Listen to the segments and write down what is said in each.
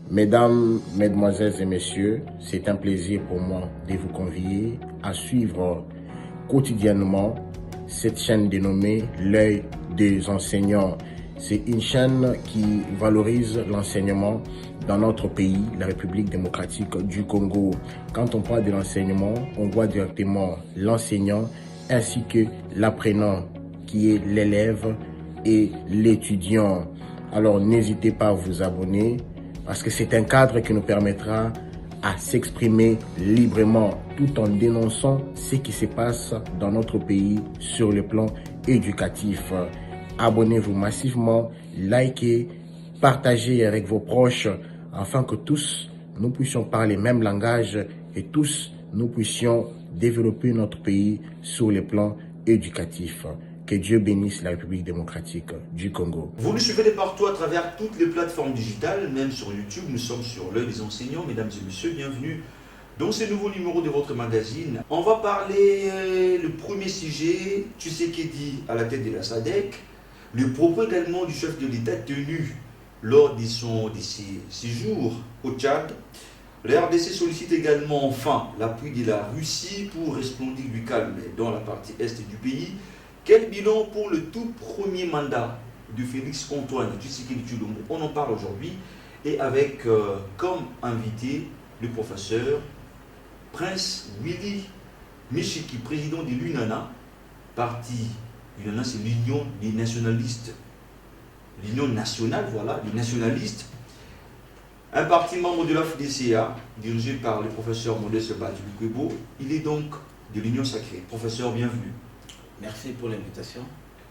Mesdames, Mesdemoiselles et Messieurs, c'est un plaisir pour moi de vous convier à suivre quotidiennement cette chaîne dénommée L'œil des enseignants. C'est une chaîne qui valorise l'enseignement dans notre pays, la République démocratique du Congo. Quand on parle de l'enseignement, on voit directement l'enseignant ainsi que l'apprenant qui est l'élève et l'étudiant. Alors n'hésitez pas à vous abonner parce que c'est un cadre qui nous permettra à s'exprimer librement tout en dénonçant ce qui se passe dans notre pays sur le plan éducatif. Abonnez-vous massivement, likez, partagez avec vos proches afin que tous nous puissions parler le même langage et tous nous puissions développer notre pays sur le plan éducatif. Que Dieu bénisse la République démocratique du Congo. Vous nous suivez de partout à travers toutes les plateformes digitales, même sur YouTube. Nous sommes sur l'œil des enseignants. Mesdames et messieurs, bienvenue dans ce nouveau numéro de votre magazine. On va parler le premier sujet, Tshisekedi à la tête de la SADC, le propos également du chef de l'État tenu lors de ses séjours au Tchad. La RDC sollicite également enfin l'appui de la Russie pour resplendir du calme dans la partie est du pays. Quel bilan pour le tout premier mandat de Félix Antoine Tshisekedi Tshilombo? On en parle aujourd'hui et avec comme invité le professeur Prince Willy Michiki, président de l'UNANA, parti l'UNANA c'est l'Union des nationalistes, l'Union nationale, voilà, des nationalistes, un parti membre de la FDCA dirigé par le professeur Modeste Batou-Lukwebo. Il est donc de l'Union sacrée. Professeur, bienvenue. Merci pour l'invitation.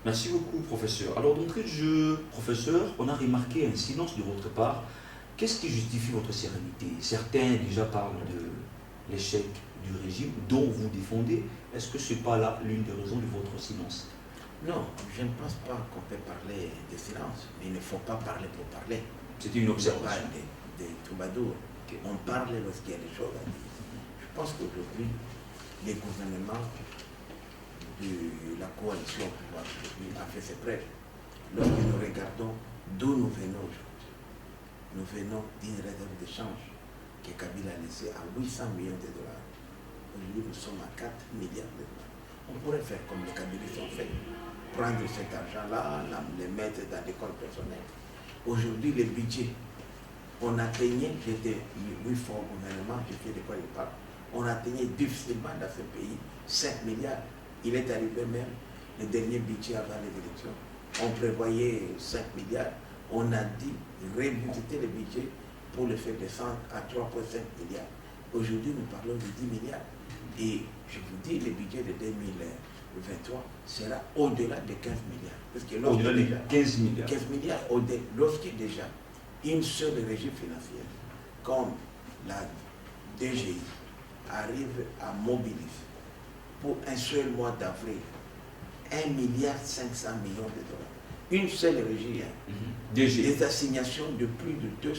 Merci beaucoup, professeur. Alors, d'entrée de jeu, professeur, on a remarqué un silence de votre part. Qu'est-ce qui justifie votre sérénité? Certains déjà parlent de l'échec du régime dont vous défendez. Est-ce que ce n'est pas là l'une des raisons de votre silence? Non, je ne pense pas qu'on peut parler de silence. Mais il ne faut pas parler pour parler. C'était une observation. On parle des troubadours. Okay. On parle lorsqu'il y a des choses à dire. Je pense qu'aujourd'hui, les gouvernements de la coalition au pouvoir a fait ses preuves. Lorsque nous regardons d'où nous venons aujourd'hui, nous venons d'une réserve d'échange que Kabila a laissée à 800 millions de dollars. Aujourd'hui, nous sommes à 4 milliards de dollars. On pourrait faire comme les Kabilistes ont fait, prendre cet argent-là, le mettre dans l'école personnelle. Aujourd'hui, le budget, on atteignait, j'étais 8 fois au gouvernement, je sais de quoi il parle, on atteignait difficilement dans ce pays 5 milliards. Il est arrivé même, le dernier budget avant les élections, on prévoyait 5 milliards. On a dit revisiter le budget pour le faire descendre à 3,5 milliards. Aujourd'hui, nous parlons de 10 milliards. Et je vous dis, le budget de 2023 sera au-delà de 15 milliards. Parce que au-delà de 15 milliards. 15 milliards, lorsque déjà une seule régie financière, comme la DGI, arrive à mobiliser pour un seul mois d'avril, 1,5 milliard de dollars. Une seule régie, des assignations de plus de 200-300%.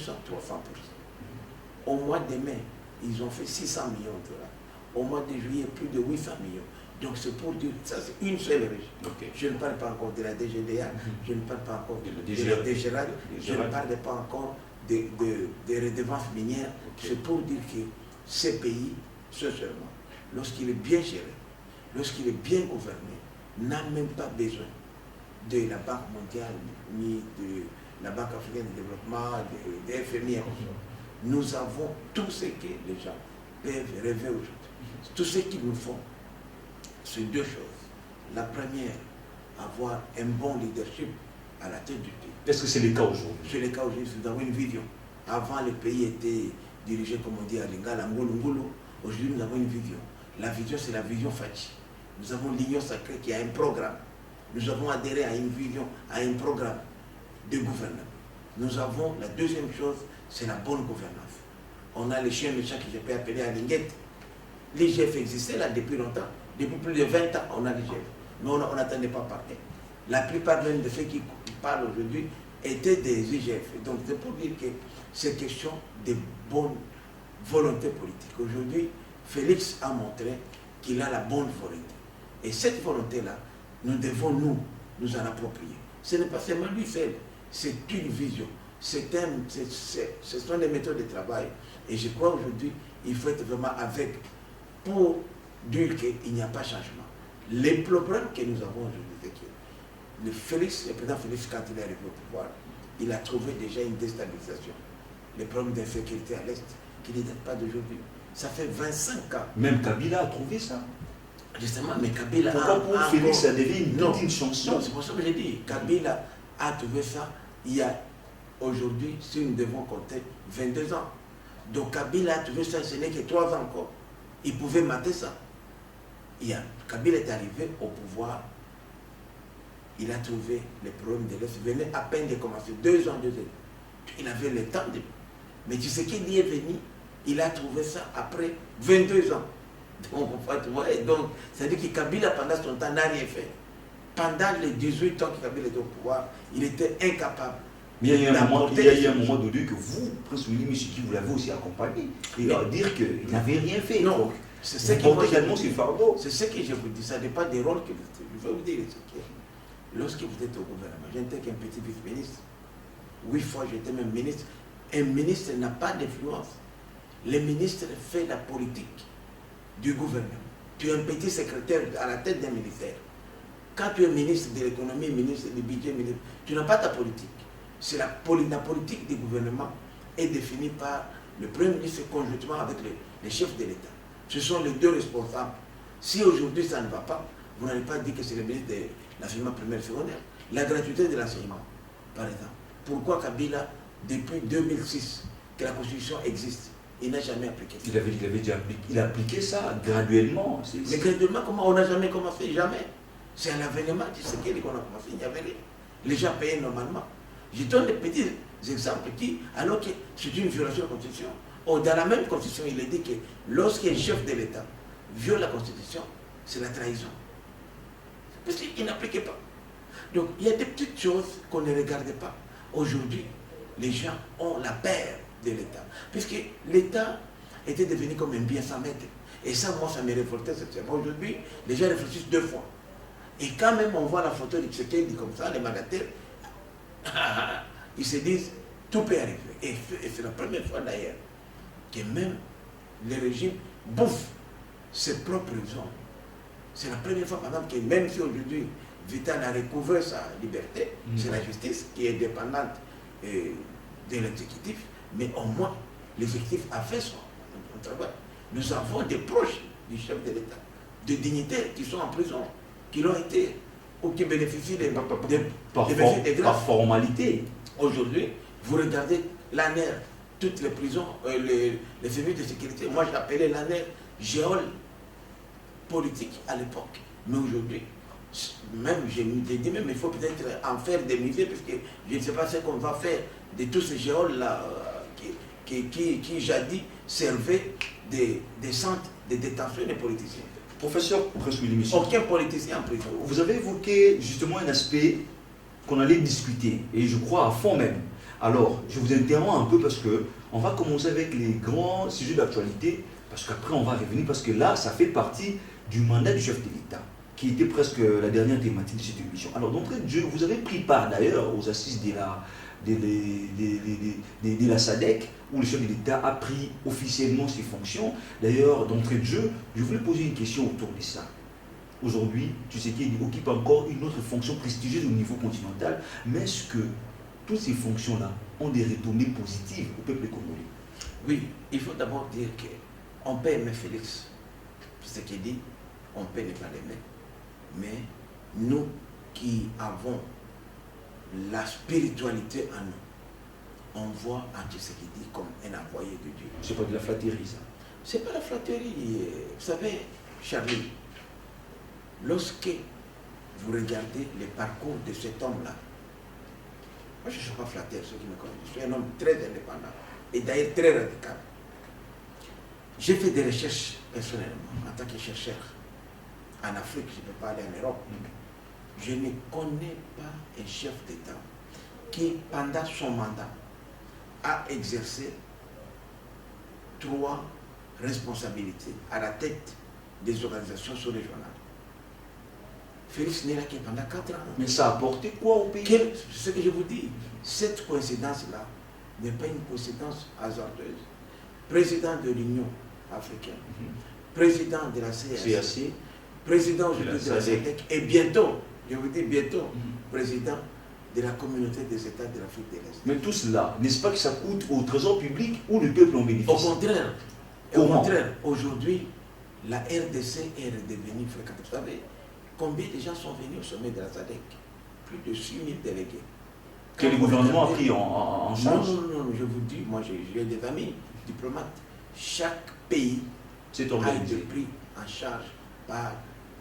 Au mois de mai, ils ont fait 600 millions de dollars. Au mois de juillet, plus de 800 millions. Donc c'est pour dire, ça c'est une seule régie. Okay. Je ne parle pas encore de la DGDA, je ne parle pas encore de la DGRAD, je ne parle pas encore des redevances minières. Okay. C'est pour dire que ces pays, sincèrement, lorsqu'il est bien géré, lorsqu'il est bien gouverné, n'a même pas besoin de la Banque mondiale, ni de la Banque africaine de développement, de FMI. Nous avons tout ce que les gens peuvent rêver aujourd'hui. Tout ce qu'il nous faut, c'est deux choses. La première, avoir un bon leadership à la tête du pays. Est-ce que c'est le cas aujourd'hui? C'est le cas aujourd'hui. Nous avons une vision. Avant, le pays était dirigé, comme on dit, à Lingala, Ngolo. Aujourd'hui, nous avons une vision. La vision, c'est la vision Fachi. Nous avons l'Union sacrée qui a un programme. Nous avons adhéré à une vision, à un programme de gouvernement. Nous avons, la deuxième chose, c'est la bonne gouvernance. On a les chiens méchants que je peux appeler à Linguette. L'IGF existait là depuis longtemps. Depuis plus de 20 ans, on a l'IGF. Mais on n'attendait pas parler. La plupart même de ceux qui parlent aujourd'hui étaient des IGF. Donc c'est pour dire que c'est question de bonne volonté politique. Aujourd'hui, Félix a montré qu'il a la bonne volonté. Et cette volonté-là, nous devons nous en approprier. Ce n'est pas seulement lui seul, c'est une vision. ce sont des méthodes de travail. Et je crois aujourd'hui, il faut être vraiment avec pour dire qu'il n'y a pas de changement. Les problèmes que nous avons aujourd'hui, c'est que le président Félix, quand il est arrivé au pouvoir, il a trouvé déjà une déstabilisation. Les problèmes d'insécurité à l'Est, qui ne datent pas d'aujourd'hui. Ça fait 25 ans. Même Kabila a trouvé ça. Justement, mais Kabila pourquoi pour Félix, ça devient une chanson? Non, c'est pour ça que j'ai dit, Kabila a trouvé ça il y a aujourd'hui, si nous devons compter, 22 ans. Donc Kabila a trouvé ça, ce n'est que 3 ans encore. Il pouvait mater ça. Kabila est arrivé au pouvoir, il a trouvé les problèmes de l'Est. Il venait à peine de commencer, 2 ans, 2 ans. Il avait le temps de... Mais tu sais qu'il y est venu, il a trouvé ça après 22 ans. Donc, c'est-à-dire que Kabila, pendant son temps, n'a rien fait. Pendant les 18 ans que Kabila était au pouvoir, il était incapable. Mais il y a eu un moment donné que vous, Prince Willy Michiki, vous l'avez aussi accompagné. Et dire qu'il n'avait rien fait. Non, c'est ce que c'est ce que je vous dis. Ça dépend des rôles que vous... Je vais vous dire ce que... Lorsque vous êtes au gouvernement, j'étais qu'un petit vice-ministre. 8 fois, j'étais même ministre. Un ministre n'a pas d'influence. Le ministre fait la politique du gouvernement. Tu es un petit secrétaire à la tête d'un ministère. Quand tu es ministre de l'économie, ministre du budget, tu n'as pas ta politique. C'est la politique du gouvernement est définie par le Premier ministre conjointement avec les chefs de l'État. Ce sont les 2 responsables. Si aujourd'hui ça ne va pas, vous n'allez pas dire que c'est le ministre de l'enseignement primaire et secondaire. La gratuité de l'enseignement, par exemple. Pourquoi Kabila, depuis 2006, que la Constitution existe, il n'a jamais appliqué ça? Il a appliqué ça graduellement. Mais graduellement, comment? On n'a jamais commencé, jamais. C'est à l'avènement du Tshisekedi qu'on a commencé, il n'y avait rien. Les gens payaient normalement. Je donne des petits exemples qui, alors que c'est une violation de la Constitution. Dans la même Constitution, il est dit que lorsqu'un chef de l'État viole la Constitution, c'est la trahison. Parce qu'il n'appliquait pas. Donc, il y a des petites choses qu'on ne regardait pas. Aujourd'hui, les gens ont la peur de l'État. Puisque l'État était devenu comme un bien sans maître. Et ça, moi, ça me révoltait. Aujourd'hui, les gens réfléchissent 2 fois. Et quand même, on voit la photo de Tshisekedi comme ça, les mandataires, ils se disent, tout peut arriver. Et c'est la première fois d'ailleurs que même le régime bouffe ses propres hommes. C'est la première fois, par exemple, que même si aujourd'hui, Vital a recouvert sa liberté, c'est la justice qui est dépendante de l'exécutif, mais au moins, l'exécutif a fait son travail. Nous avons des proches du chef de l'État, des dignitaires qui sont en prison, qui l'ont été, ou qui bénéficient des par formalité. Aujourd'hui, vous regardez l'ANER, toutes les prisons, les services de sécurité, moi j'appelais l'ANER géole politique à l'époque. Mais aujourd'hui, même j'ai dit, même il faut peut-être en faire des musées, puisque je ne sais pas ce qu'on va faire de tous ces géoles-là qui jadis servaient des centres de détention des politiciens. Professeur Prince Willy Michiki, aucun politicien en prison. Vous avez évoqué justement un aspect qu'on allait discuter, et je crois à fond même. Alors, je vous interromps un peu parce que on va commencer avec les grands sujets d'actualité, parce qu'après on va revenir, parce que là, ça fait partie du mandat du chef de l'État, qui était presque la dernière thématique de cette émission. Alors, d'entrée de jeu, vous avez pris part d'ailleurs aux assises de la SADC, où le chef de l'État a pris officiellement ses fonctions. D'ailleurs, d'entrée de jeu, je voulais poser une question autour de ça. Aujourd'hui, Tshisekedi occupe encore une autre fonction prestigieuse au niveau continental, mais est-ce que toutes ces fonctions-là ont des retombées positives au peuple congolais? Oui, il faut d'abord dire qu'on peut aimer Félix Tshisekedi, on peut ne pas l'aimer, mais nous qui avons la spiritualité en nous, on voit Tshisekedi comme un envoyé de Dieu. C'est pas de la flatterie, ça? C'est pas la flatterie. Vous savez, Charlie, lorsque vous regardez le parcours de cet homme-là, moi je ne suis pas flatteur, ceux qui me connaissent, je suis un homme très indépendant et d'ailleurs très radical. J'ai fait des recherches personnellement en tant que chercheur. En Afrique, je ne peux pas aller en Europe. Je ne connais pas un chef d'État qui, pendant son mandat, a exercé 3 responsabilités à la tête des organisations sous-régionales. Félix n'est là que pendant 4 ans. Mais ça a apporté quoi au pays? C'est ce que je vous dis. Cette coïncidence-là n'est pas une coïncidence hasardeuse. Président de l'Union africaine, président de la CAC, président de la SADC, et bientôt, je vous dis bientôt, président de la communauté des États de l'Afrique de l'Est. Mais tout cela, n'est-ce pas que ça coûte au trésor public ou le peuple en bénéficie? Au contraire, aujourd'hui, la RDC est redevenue fréquente. Vous savez, combien de gens sont venus au sommet de la SADC? Plus de 6 000 délégués. Que le gouvernement a pris en charge? Non, je vous dis, moi j'ai des amis diplomates. Chaque pays a été pris en charge par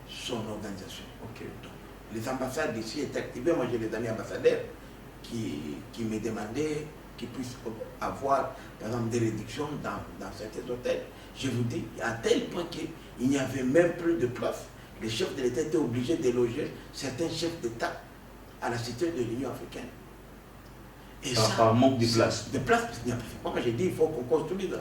son organisation. Okay. Donc, les ambassades ici étaient activées. Moi j'ai des amis ambassadeurs qui me demandaient qu'ils puissent avoir, par exemple, des réductions dans certains hôtels. Je vous dis, à tel point qu'il n'y avait même plus de place. Les chefs de l'État étaient obligés de loger certains chefs d'État à la cité de l'Union africaine. Et par manque de place. De place, parce qu'il n'y a pas. Moi j'ai dit, il faut qu'on construise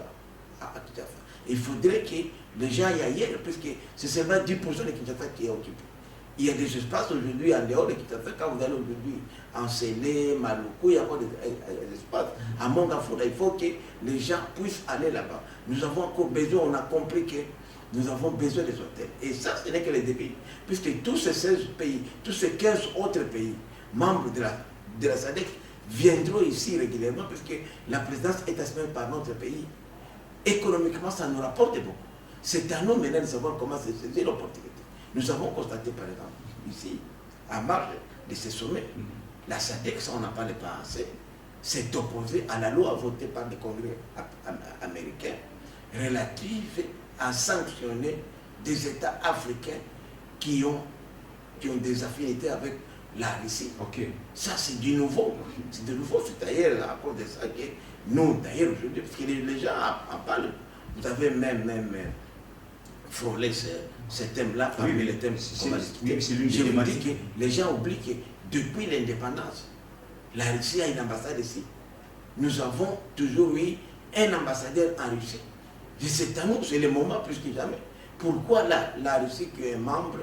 à Kinshasa. Il faudrait que les gens y aillent, puisque c'est seulement 10% de Kinshasa qui est occupé. Il y a des espaces aujourd'hui en dehors de Kinshasa. Quand vous allez aujourd'hui en Sélé, Maluku, il y a encore des espaces. À Mongafouda, il faut que les gens puissent aller là-bas. Nous avons encore besoin, on a compris que nous avons besoin des hôtels. Et ça, ce n'est que le début. Puisque tous ces 16 pays, tous ces 15 autres pays, membres de la SADC, viendront ici régulièrement, puisque la présidence est assumée par notre pays. Économiquement, ça nous rapporte beaucoup. C'est à nous maintenant de savoir comment se saisir l'opportunité. Nous avons constaté, par exemple, ici, à marge de ces sommets, la SADC, ça on n'a pas les pas assez, s'est opposée à la loi votée par le Congrès américain relative à sanctionner des États africains qui ont des affinités avec la Russie. Okay. Ça, c'est du nouveau. C'est de nouveau. C'est d'ailleurs à cause de ça que nous, d'ailleurs, aujourd'hui, parce que les gens en parlent. Vous avez même frôlé ce thème-là parmi les thèmes qu'on va discuter. Je vous dis que les gens oublient que depuis l'indépendance, la Russie a une ambassade ici. Nous avons toujours eu un ambassadeur en Russie. C'est à nous, c'est le moment plus que jamais. Pourquoi la Russie, qui est membre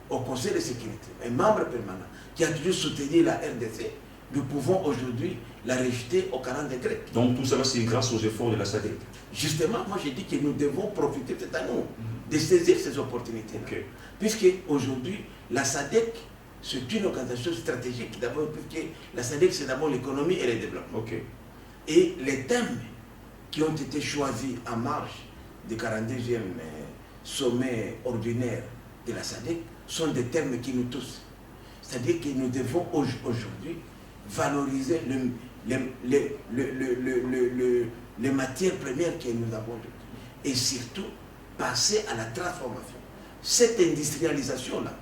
au Conseil de sécurité, un membre permanent, qui a toujours soutenu la RDC, nous pouvons aujourd'hui la rejeter au 40 degrés. Donc tout cela, c'est grâce aux efforts de la SADC. Justement, moi j'ai dit que nous devons profiter, c'est à nous, de saisir ces opportunités. Okay. Puisque aujourd'hui, la SADC, c'est une organisation stratégique d'abord, puisque la SADC, c'est d'abord l'économie et le développement. Okay. Et les thèmes qui ont été choisis en marge du 42e sommet ordinaire de la SADC sont des thèmes qui nous touchent. C'est-à-dire que nous devons aujourd'hui valoriser les matières premières que nous avons aujourd'hui. Et surtout, passer à la transformation. Cette industrialisation-là,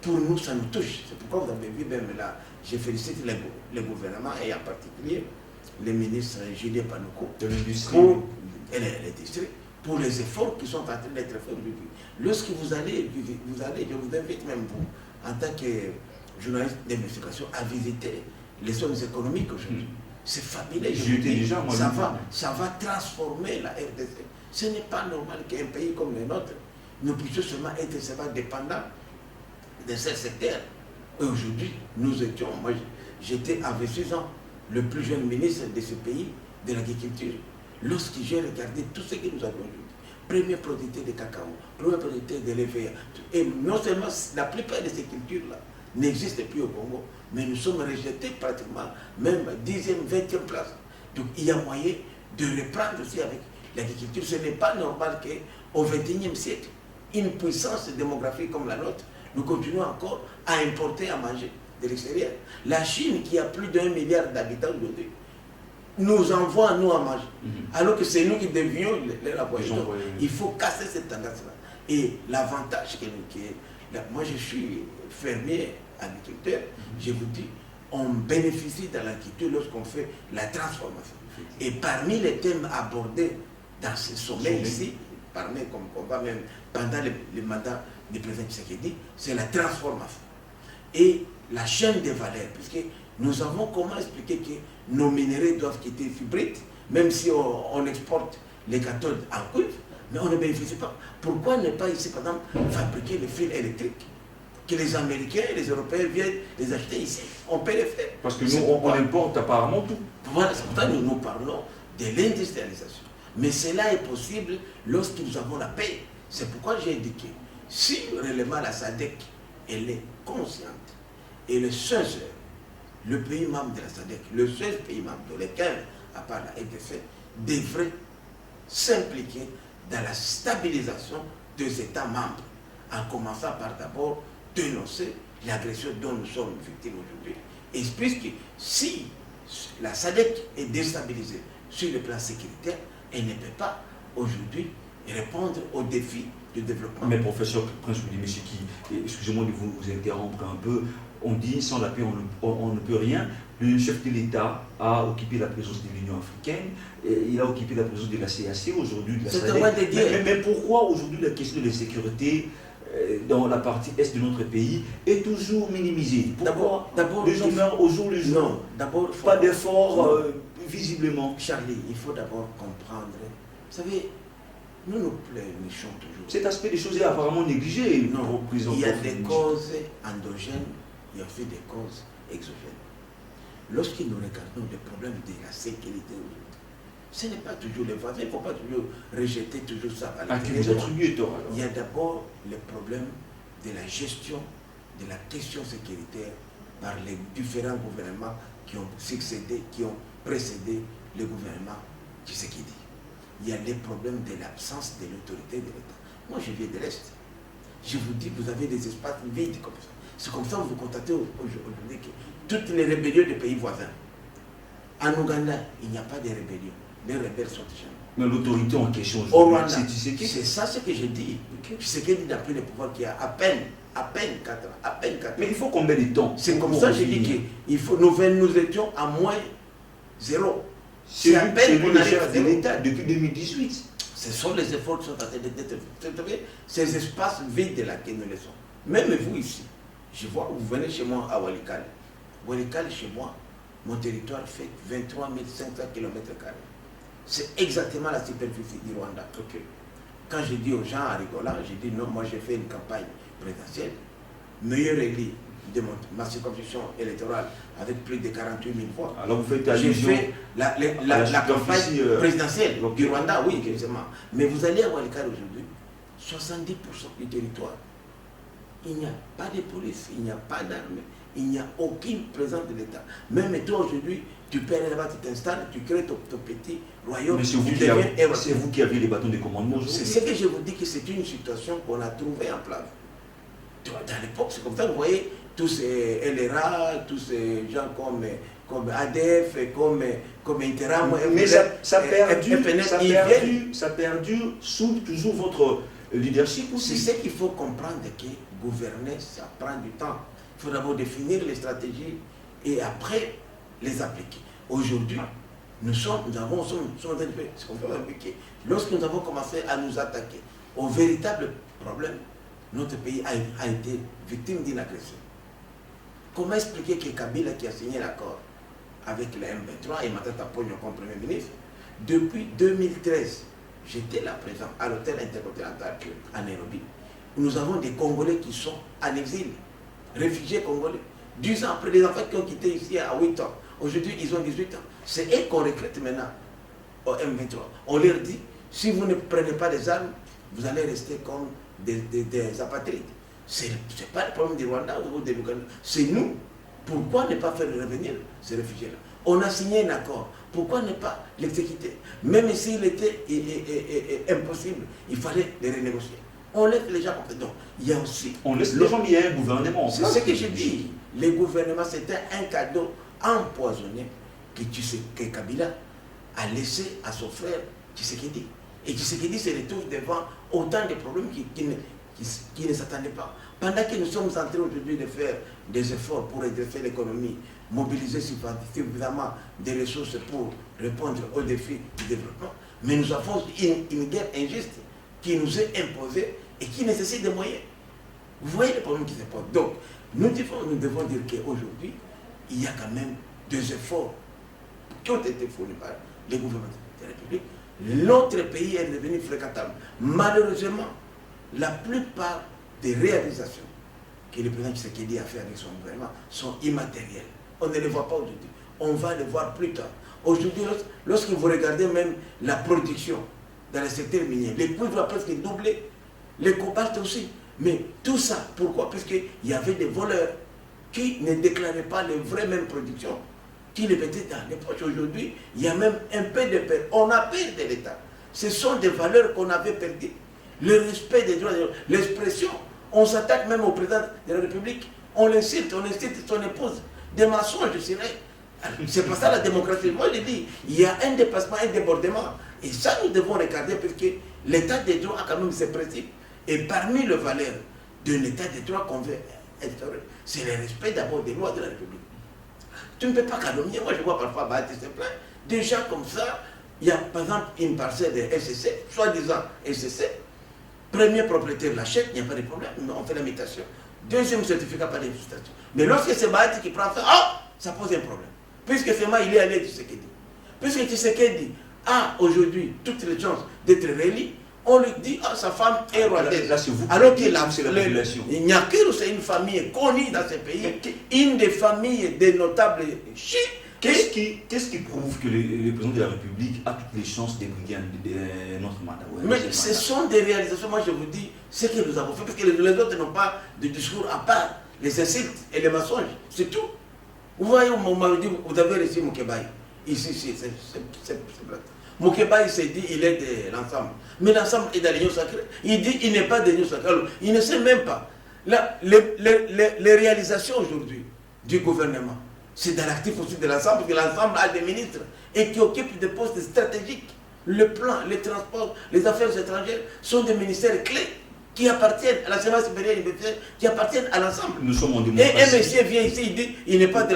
pour nous, ça nous touche. C'est pourquoi vous avez vu même là, je félicite le gouvernement et en particulier le ministre Julien Panuku de l'industrie et l'industrie pour les efforts qui sont en train d'être faits aujourd'hui. Lorsque vous allez, je vous invite même vous, en tant que journaliste d'investigation, à visiter les zones économiques aujourd'hui. C'est fabuleux. Ça va transformer la RDC. Ce n'est pas normal qu'un pays comme le nôtre, nous puissions seulement être dépendants de ce secteur. Aujourd'hui, nous étions, moi j'étais à 26 ans, le plus jeune ministre de ce pays, de l'agriculture. Lorsque j'ai regardé tout ce que nous avons aujourd'hui, première producteur de cacao, première producteur de l'EVA, et non seulement la plupart de ces cultures-là n'existent plus au Congo, mais nous sommes rejetés pratiquement, même 10e, 20e place. Donc il y a moyen de reprendre aussi avec l'agriculture. Ce n'est pas normal qu'au XXIe siècle, une puissance démographique comme la nôtre, nous continuons encore à importer, à manger de l'extérieur. La Chine, qui a plus d'1 milliard d'habitants aujourd'hui, nous envoie à nous à manger. Alors que c'est nous qui devions les laboraires. Il faut casser cette tendance-là. Et l'avantage moi je suis fermier, agriculteur, je vous dis, on bénéficie de l'agriculture lorsqu'on fait la transformation. Et parmi les thèmes abordés dans ce sommet ici, parmi, comme on va même pendant le mandat du président Tshisekedi, c'est la transformation. Et la chaîne des valeurs, puisque nous avons comment expliquer que nos minéraux doivent quitter fibrite, même si on exporte les cathodes en cuivre, mais on ne bénéficie pas. Pourquoi ne pas ici, par exemple, fabriquer les fils électriques que les Américains et les Européens viennent les acheter ici. On peut les faire. Parce que nous, on importe apparemment tout. Voilà, c'est pourquoi nous parlons de l'industrialisation. Mais cela est possible lorsque nous avons la paix. C'est pourquoi j'ai indiqué, si réellement la SADC, elle est consciente, et le seul, le pays membre de la SADC, le seul pays membre dans lequel, à part la RDC, devrait s'impliquer dans la stabilisation des États membres, en commençant par d'abord dénoncer l'agression dont nous sommes victimes aujourd'hui. Et puisque si la SADC est déstabilisée sur le plan sécuritaire, elle ne peut pas aujourd'hui répondre aux défis du développement. Mais professeur Prince Moudimisiki, excusez-moi de vous interrompre un peu, on dit sans la paix on ne peut rien. Le chef de l'État a occupé la présence de l'Union africaine, il a occupé la présence de la CAC, aujourd'hui de la SADC. Mais pourquoi aujourd'hui la question de la sécurité dans la partie est de notre pays est toujours minimisée? D'abord, les gens meurent au jour le jour. Non, d'abord, pas d'effort visiblement. Charlie, il faut d'abord comprendre. Vous savez, nous plaignons toujours. Cet aspect des choses est apparemment négligé. Non, il y a des causes endogènes, il y a aussi des causes exogènes. Lorsque nous regardons les problèmes de la sécurité aujourd'hui, ce n'est pas toujours les voisins, il ne faut pas toujours rejeter toujours ça. À qui vous attribuez tort alors? Il y a d'abord le problème de la gestion de la question sécuritaire par les différents gouvernements qui ont succédé, qui ont précédé le gouvernement Tshisekedi. Il y a les problèmes de l'absence de l'autorité de l'État. Moi, je viens de l'Est. Je vous dis, vous avez des espaces vides comme ça. C'est comme ça que vous constatez aujourd'hui que toutes les rébellions des pays voisins. En Ouganda, il n'y a pas de rébellion. Les rebelles sont déjà. Mais l'autorité en question au Rwanda, c'est ça ce que j'ai dit. Tshisekedi n'a plus le pouvoir qu'il y a à peine 4 ans. À peine 4 ans. Mais il faut combien de temps? C'est comme ça que j'ai dit qu'il faut. Nous étions à moins 0. C'est à peine qu'on arrive à l'État depuis 2018. Ce sont les efforts qui sont en train d'être. Ces espaces vides là que nous laissons. Même vous ici, je vois, vous venez chez moi à Walikale. Walikale, chez moi, mon territoire fait 23 500 km². C'est exactement la superficie du Rwanda. Okay. Quand je dis aux gens en rigolant, je dis non, moi j'ai fait une campagne présidentielle, meilleur élu de ma circonscription électorale avec plus de 48 000 voix. Alors vous faites J'ai fait la campagne présidentielle du Rwanda, oui, exactement. Mais vous allez à Walikale aujourd'hui, 70% du territoire, il n'y a pas de police, il n'y a pas d'armée, il n'y a aucune présence de l'État. Même toi aujourd'hui, tu peux aller là-bas, tu t'installes, tu crées ton petit royaume. Mais c'est vous qui avez les bâtons de commandement aujourd'hui. C'est ce que je vous dis que c'est une situation qu'on a trouvée en place. Dans l'époque, c'est comme ça, vous voyez, tous ces LRA, tous ces gens comme ADF, comme Interam. Mais ça perdure sous toujours votre leadership aussi. C'est ce qu'il faut comprendre, que gouverner, ça prend du temps. Il faut d'abord définir les stratégies et après les appliquer. Aujourd'hui, lorsque nous avons commencé à nous attaquer au véritable problème, notre pays a été victime d'une agression. Comment expliquer que Kabila, qui a signé l'accord avec la M23 et Matata Pogno comme Premier ministre, depuis 2013, j'étais là présent à l'hôtel intercontinental à Nairobi, nous avons des Congolais qui sont en exil, réfugiés congolais. 10 ans après, les enfants qui ont quitté ici à 8 ans, aujourd'hui ils ont 18 ans. C'est eux qu'on recrute maintenant au M23. On leur dit, si vous ne prenez pas des armes, vous allez rester comme des apatrides. Ce n'est pas le problème du Rwanda ou de l'Ouganda, c'est nous. Pourquoi ne pas faire revenir ces réfugiés-là? On a signé un accord, pourquoi ne pas l'exécuter? Même s'il était impossible, il fallait les renégocier. On laisse les gens comme ça. Donc, il y a aussi... On laisse les gens, mais il y a un gouvernement. C'est ce que je dis. Le gouvernement, c'était un cadeau empoisonné que Kabila a laissé à son frère Tshisekedi. Et Tshisekedi se retrouve devant autant de problèmes qui ne s'attendaient pas. Pendant que nous sommes en train aujourd'hui de faire des efforts pour redresser l'économie, mobiliser suffisamment de ressources pour répondre aux défis du développement, mais nous avons une guerre injuste qui nous est imposée et qui nécessite des moyens. Vous voyez les problèmes qui se posent. Donc, nous devons dire qu'aujourd'hui, il y a quand même des efforts qui ont été fournis par les gouvernements de la République. Notre pays est devenu fréquentable. Malheureusement, la plupart des réalisations que le président Tshisekedi a fait avec son gouvernement sont immatériels. On ne les voit pas aujourd'hui. On va les voir plus tard. Aujourd'hui, lorsque vous regardez même la production dans le secteur minier, les cuivres a presque doublé, les cobalt aussi. Mais tout ça, pourquoi? Parce qu'il y avait des voleurs qui ne déclaraient pas les vraies mêmes productions, qui les mettaient dans les poches. Aujourd'hui, il y a même un peu de peur. On a peur de l'État. Ce sont des valeurs qu'on avait perdues. Le respect des droits de l'homme, l'expression. On s'attaque même au président de la République. On l'insulte son épouse. Des mensonges, je dirais. C'est pas ça la démocratie. Moi, je dis, il y a un dépassement, un débordement. Et ça, nous devons regarder parce que l'état des droits a quand même ses principes. Et parmi les valeurs d'un état des droits qu'on veut instaurer, c'est le respect d'abord des lois de la République. Tu ne peux pas calomnier. Moi, je vois parfois Bahati se plaindre. Des gens comme ça, il y a par exemple une parcelle de SCC, soi-disant SCC. Premier propriétaire l'achète, il n'y a pas de problème, on fait la mutation. Deuxième certificat, pas d'exploitation. Mais lorsque c'est Bahati qui prend ça, ça pose un problème. Puisque seulement il est allé Tshisekedi. Puisque Tshisekedi a aujourd'hui toutes les chances d'être réélu, on lui dit, sa femme est rwandaise. Là, c'est vous. Alors que la population. Nyakiro, c'est une famille connue dans ce pays, une des familles des notables chiites. Qu'est-ce qui prouve que le président de la République a toutes les chances d'ébruiter notre mandat? Mais ce sont des réalisations, moi je vous dis, ce que nous avons fait, parce que les autres n'ont pas de discours à part les insultes et les mensonges, c'est tout. Vous voyez, on m'a dit, vous avez reçu Moukébaï. Ici, c'est vrai. Moukébaï s'est dit, il est de l'ensemble. Mais l'ensemble est dans l'union sacrée. Il dit, il n'est pas de l'union sacrée. Alors, il ne sait même pas. Là, les réalisations aujourd'hui du gouvernement, c'est dans l'actif aussi de l'ensemble, parce que l'ensemble a des ministres et qui occupent des postes stratégiques. Le plan, les transports, les affaires étrangères sont des ministères clés qui appartiennent à la séance supérieure universelle, qui appartiennent à l'ensemble. Nous sommes en démocratie. Et un monsieur vient ici, il dit, il n'est pas de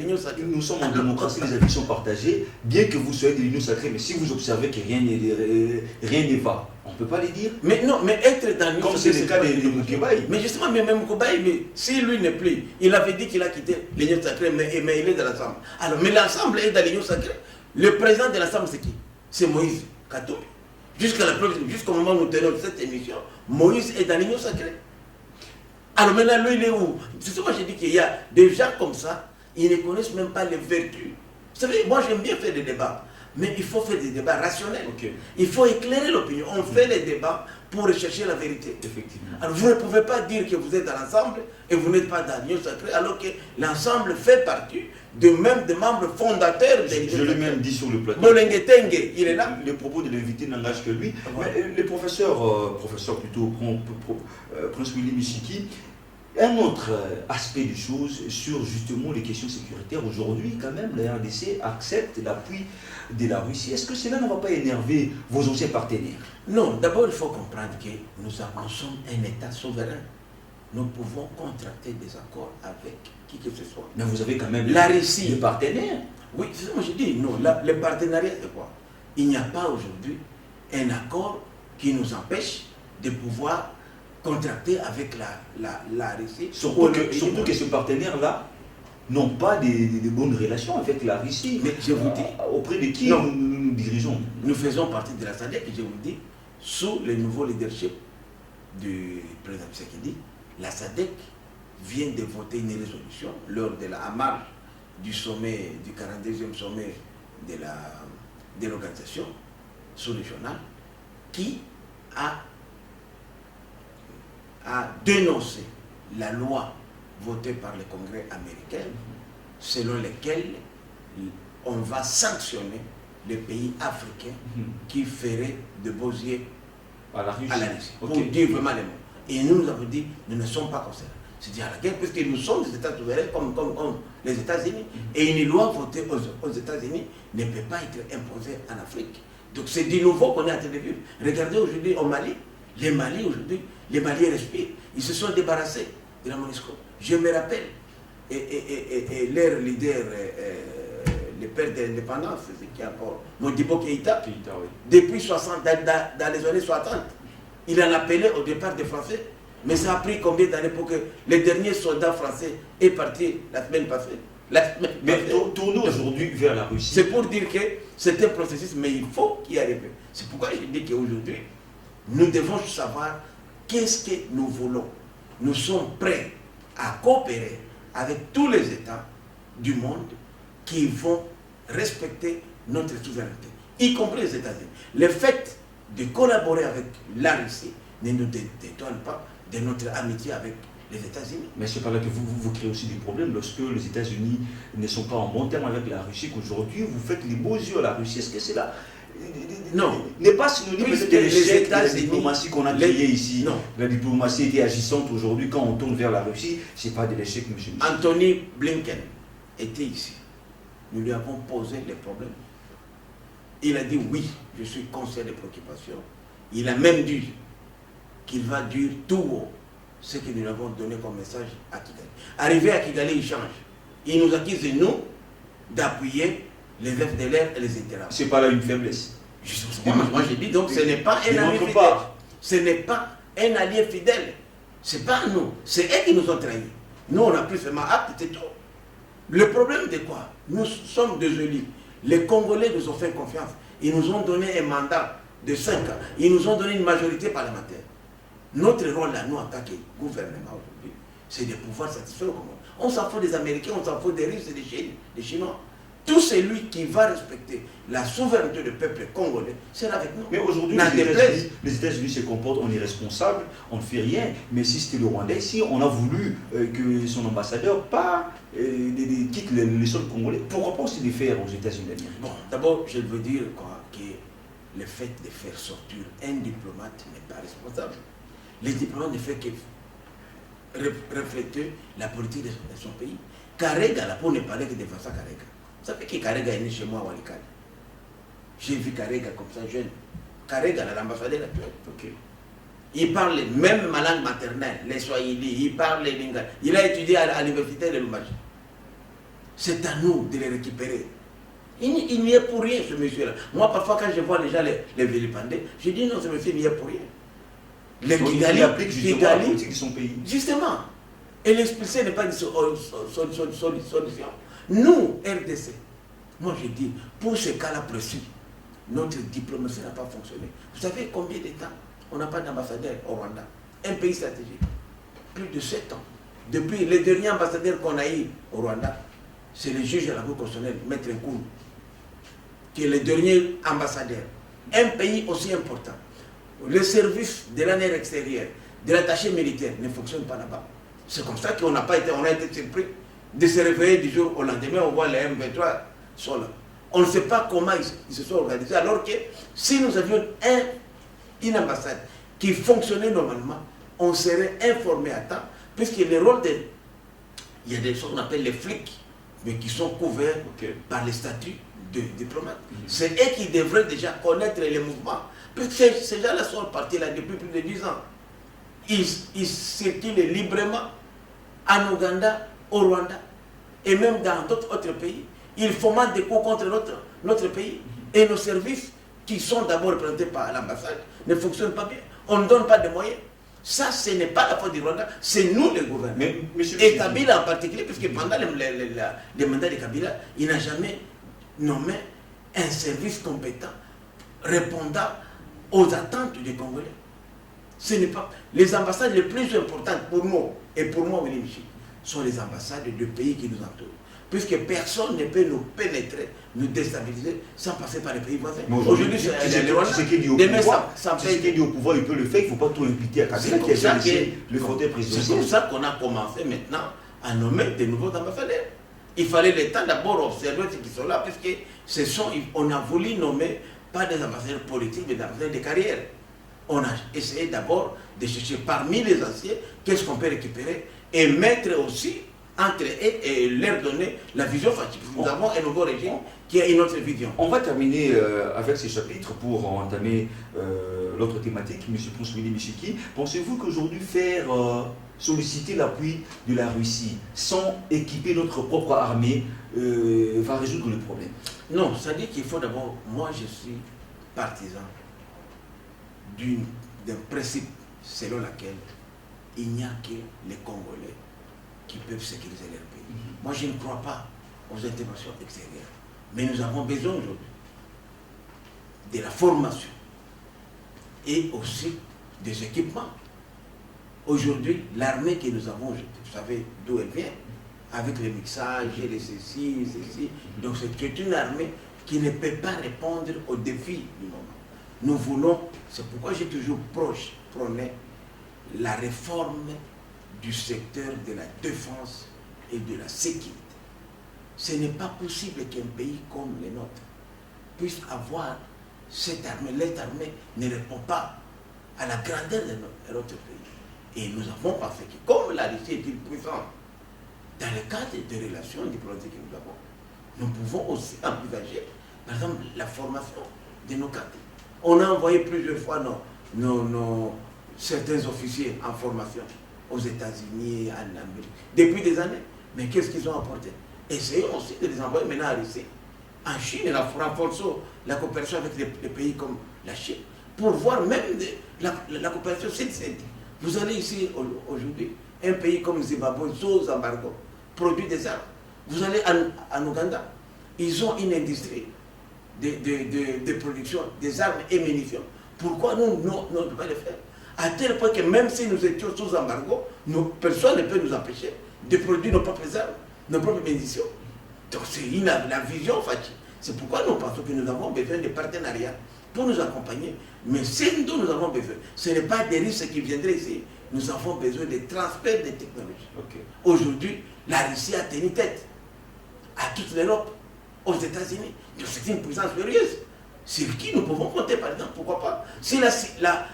l'union sacrée. Nous sommes en démocratie, les avis sont partagés, bien que vous soyez de l'union sacrée, mais si vous observez que rien ne va, on ne peut pas les dire. Mais non, mais être dans l'union sacrée, comme c'est le cas de Moukébaï. Mais justement, même Moukébaï, mais si lui n'est plus, il avait dit qu'il a quitté l'union sacrée, mais il est dans l'ensemble. Alors, mais l'ensemble est dans l'union sacrée. Le président de l'ensemble, c'est qui? C'est Moïse Katumbi. Jusqu'au moment où nous tenons cette émission, Moïse est dans l'union sacrée. Alors maintenant, lui, il est où? C'est ce que j'ai dit qu'il y a des gens comme ça, ils ne connaissent même pas les vertus. Vous savez, moi j'aime bien faire des débats, mais il faut faire des débats rationnels. Okay. Il faut éclairer l'opinion. On fait les débats pour rechercher la vérité. Effectivement. Alors vous ne pouvez pas dire que vous êtes dans l'ensemble et vous n'êtes pas dans l'union sacrée, alors que l'ensemble fait partie des membres fondateurs de l'union sacrée. Je l'ai même dit sur le plateau. Bolenge Tengue, il est là. Les propos de l'invité n'engagent que lui. Mais le professeur plutôt, Prince Willy Michiki, un autre aspect des choses sur justement les questions sécuritaires. Aujourd'hui, quand même, la RDC accepte l'appui de la Russie. Est-ce que cela ne va pas énerver vos anciens partenaires? Non, d'abord il faut comprendre que nous sommes un État souverain. Nous pouvons contracter des accords avec qui que ce soit. Mais vous avez quand même la Russie, des partenaires. Oui, c'est ça que je dis. Non, les partenariats, c'est quoi? Il n'y a pas aujourd'hui un accord qui nous empêche de pouvoir contracter avec la Russie. Surtout que ce partenaire-là n'ont pas de bonnes relations avec la Russie. Mais je vous dis, auprès de qui nous dirigeons? Nous faisons partie de la SADC, je vous dis, sous le nouveau leadership du président Tshisekedi. La SADC vient de voter une résolution lors de la marche du sommet, du 42e sommet de l'organisation sous-régionale, qui a dénoncé la loi votée par le Congrès américain, selon laquelle on va sanctionner les pays africains qui feraient de beaux yeux à la Russie. Pour dire vraiment les mots. Et nous avons dit, nous ne sommes pas concernés. C'est-à-dire à la guerre, puisque nous sommes des États souverains comme les États-Unis. Et une loi votée aux États-Unis ne peut pas être imposée en Afrique. Donc c'est du nouveau qu'on est en train de vivre. Regardez aujourd'hui au Mali. Les Mali aujourd'hui, les Maliens respirent. Ils se sont débarrassés de la MONUSCO. Je me rappelle, et leur leader, le père de l'indépendance, c'est qui encore, Modibo Keïta, Oui. depuis 60, dans les années 60, il en appelait au départ des Français. Mais ça a pris combien d'années pour que les derniers soldats français aient parti la semaine passée? Mais tournons aujourd'hui vers la Russie. C'est pour dire que c'est un processus, mais il faut y arriver. C'est pourquoi je dis qu'aujourd'hui, nous devons savoir qu'est-ce que nous voulons. nous sommes prêts à coopérer avec tous les États du monde qui vont respecter notre souveraineté, y compris les États-Unis. Le fait de collaborer avec la Russie ne nous détourne pas de notre amitié avec les États-Unis. Mais c'est pas là que vous créez aussi des problèmes lorsque les États-Unis ne sont pas en bon terme avec la Russie, qu'aujourd'hui vous faites les beaux yeux à la Russie. Est-ce que c'est là Non. N'est pas synonyme de l'échec de la diplomatie qu'on a créée ici. Non. La diplomatie était agissante aujourd'hui. Quand on tourne vers la Russie, c'est pas de l'échec, monsieur. Anthony Blinken était ici. Nous lui avons posé les problèmes. Il a dit oui, je suis conscient des préoccupations. Il a même dit qu'il va dire tout haut ce que nous avons donné comme message à Kigali. Arrivé à Kigali, il change. Il nous accuse, nous, d'appuyer les FDLR et les intérêts. C'est pas là une faiblesse. Moi j'ai dit donc ce n'est pas un allié fidèle. Ce n'est pas un allié fidèle. C'est pas nous. C'est eux qui nous ont trahis. Nous on a pris seulement acte, c'est tout. Le problème de quoi? Nous sommes désolés. Les Congolais nous ont fait confiance. Ils nous ont donné un mandat de 5 ans. Ils nous ont donné une majorité parlementaire. Notre rôle là, nous en tant que gouvernement aujourd'hui, c'est de pouvoir satisfaire le Congo. On s'en fout des Américains, on s'en fout des Russes et des Chinois. Tout celui qui va respecter la souveraineté du peuple congolais, c'est avec nous. Mais aujourd'hui, les États-Unis se comportent, on est responsable, on ne fait rien. Mais si c'était le Rwanda ici, on a voulu que son ambassadeur quitte le sol congolais. Pourquoi pas aussi les faire aux États-Unis? Bon, d'abord, je veux dire que le fait de faire sortir un diplomate n'est pas responsable. Les diplomates ne font que refléter la politique de son pays. Karega, là, pour ne parler que de Vincent Karega. Vous savez que Karega est né chez moi à Walikale. J'ai vu Karega comme ça jeune. Karega, l'ambassadeur actuel. Okay. Il parle même ma langue maternelle, les Swahili, il parle les Lingala. Il a étudié à l'université de Lumbashi. C'est à nous de les récupérer. Il n'y est pour rien, ce monsieur-là. Moi, parfois, quand je vois les gens les vilipender, je dis non, ce monsieur n'y est pour rien. Il applique justement la politique de son pays. Justement. Et l'expulser n'est pas une solution. Nous, RDC, moi je dis, pour ce cas-là précis, notre diplomatie n'a pas fonctionné. Vous savez combien de temps on n'a pas d'ambassadeur au Rwanda? Un pays stratégique. Plus de 7 ans. Depuis les derniers ambassadeurs qu'on a eu au Rwanda, c'est le juge de la Cour constitutionnelle, Maître Nkoulou, qui est le dernier ambassadeur. Un pays aussi important. Le service de l'année extérieure, de l'attaché militaire ne fonctionne pas là-bas. C'est comme ça qu'on n'a pas été, on a été surpris de se réveiller du jour au lendemain, on voit les M23 sont là. On ne sait pas comment ils se sont organisés, alors que si nous avions une ambassade qui fonctionnait normalement, on serait informé à temps, puisque le rôle il y a des choses qu'on appelle les flics, mais qui sont couverts par les statuts de diplomates. C'est eux qui devraient déjà connaître les mouvements, puisque ces gens-là sont partis là depuis plus de 10 ans. Ils circulent librement en Ouganda, au Rwanda, et même dans d'autres autres pays. Ils fomentent des coups contre notre pays. Et nos services, qui sont d'abord représentés par l'ambassade, ne fonctionnent pas bien. On ne donne pas de moyens. Ça, ce n'est pas la faute du Rwanda, c'est nous les gouvernements. Et Kabila en particulier, puisque pendant les mandats de Kabila, il n'a jamais nommé un service compétent répondant aux attentes des Congolais. Ce n'est pas les ambassades les plus importantes pour nous et pour moi, Willy Michel, sont les ambassades de pays qui nous entourent. Puisque personne ne peut nous pénétrer, nous déstabiliser sans passer par les pays voisins. Aujourd'hui, c'est qui dit au pouvoir, il peut le faire, il ne faut pas tout imputer à Kabila qui a laissé le fauteuil présidentiel. C'est pour ça qu'on a commencé maintenant à nommer de nouveaux ambassadeurs. Il fallait le temps d'abord observer ceux qui sont là, puisque on a voulu nommer pas des ambassadeurs politiques, mais des ambassadeurs de carrière. On a essayé d'abord de chercher parmi les anciens qu'est-ce qu'on peut récupérer et mettre aussi entre eux et leur donner la vision facile. Nous avons un nouveau régime qui a une autre vision. On va terminer avec ces chapitres pour entamer l'autre thématique, M. Prince Willy Michiki. Pensez-vous qu'aujourd'hui solliciter l'appui de la Russie sans équiper notre propre armée va résoudre le problème? Non, ça dit qu'il faut d'abord, moi je suis partisan d'un principe selon lequel il n'y a que les Congolais qui peuvent sécuriser leur pays. Moi, je ne crois pas aux interventions extérieures. Mais nous avons besoin aujourd'hui de la formation et aussi des équipements. Aujourd'hui, l'armée que nous avons, vous savez d'où elle vient, avec le mixage et les ceci. Donc c'est une armée qui ne peut pas répondre aux défis du moment. Nous voulons, c'est pourquoi j'ai toujours prôné la réforme du secteur de la défense et de la sécurité. Ce n'est pas possible qu'un pays comme le nôtre puisse avoir cette armée. Cette armée ne répond pas à la grandeur de notre pays. Et nous avons pensé que comme la Russie est une puissance, dans le cadre des relations diplomatiques que nous avons, nous pouvons aussi envisager, par exemple, la formation de nos cadres. On a envoyé plusieurs fois certains officiers en formation aux États-Unis, en Amérique, depuis des années. Mais qu'est-ce qu'ils ont apporté? Essayons aussi de les envoyer maintenant à Russie. En Chine, renforçons la coopération avec les pays comme la Chine, pour voir même la coopération sud-sud. Vous allez ici aujourd'hui, un pays comme Zimbabwe, sous embargo, produit des armes. Vous allez en Ouganda, ils ont une industrie de production des armes et munitions. Pourquoi nous ne pouvons pas le faire? À tel point que même si nous étions sous embargo, personne ne peut nous empêcher de produire nos propres armes, nos propres munitions. Donc c'est la vision facile. C'est pourquoi nous pensons que nous avons besoin de partenariats pour nous accompagner. Mais ce dont nous avons besoin, ce n'est pas des risques qui viendraient ici. Nous avons besoin de transfert de technologies. Okay. Aujourd'hui, la Russie a tenu tête à toute l'Europe, aux États-Unis. Donc c'est une puissance furieuse sur qui nous pouvons compter, par exemple. Pourquoi pas? Si la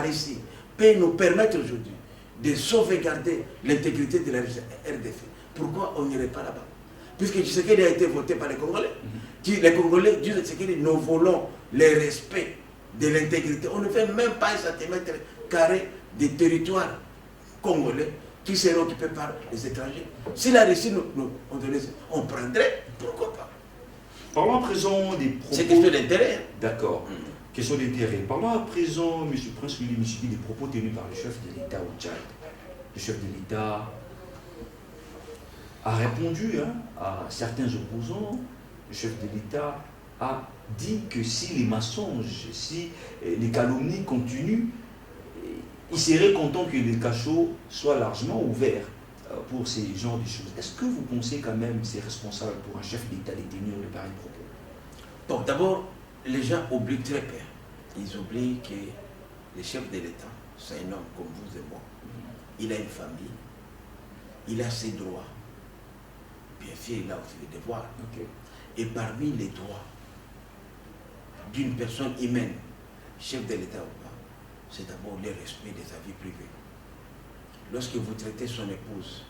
Russie peut nous permettre aujourd'hui de sauvegarder l'intégrité de la RDC, pourquoi on n'irait pas là-bas? Puisque Tshisekedi a été voté par les Congolais. Les Congolais disent Tshisekedi, nous voulons le respect de l'intégrité. On ne fait même pas un centimètre carré des territoires congolais qui seront occupés par les étrangers. Si la Russie on prendrait, pourquoi pas? Parlons à présent des propos... C'est question d'intérêt. D'accord. Question d'intérêt. Parlons à présent, M. Prince Willy Mushidi, des propos tenus par le chef de l'État au Tchad. Le chef de l'État a répondu à certains opposants. Le chef de l'État a dit que si les mensonges, si les calomnies continuent, il serait content que les cachots soient largement ouverts pour ces genres de choses. Est-ce que vous pensez quand même que c'est responsable pour un chef d'État de tenir de pareils propos? Bon, d'abord, les gens oublient très peu. Ils oublient que le chef de l'État, c'est un homme comme vous et moi. Il a une famille, il a ses droits. Bien sûr, il a aussi des devoirs. Okay. Et parmi les droits d'une personne humaine, chef de l'État ou pas, c'est d'abord le respect de sa vie privée. Lorsque vous traitez son épouse,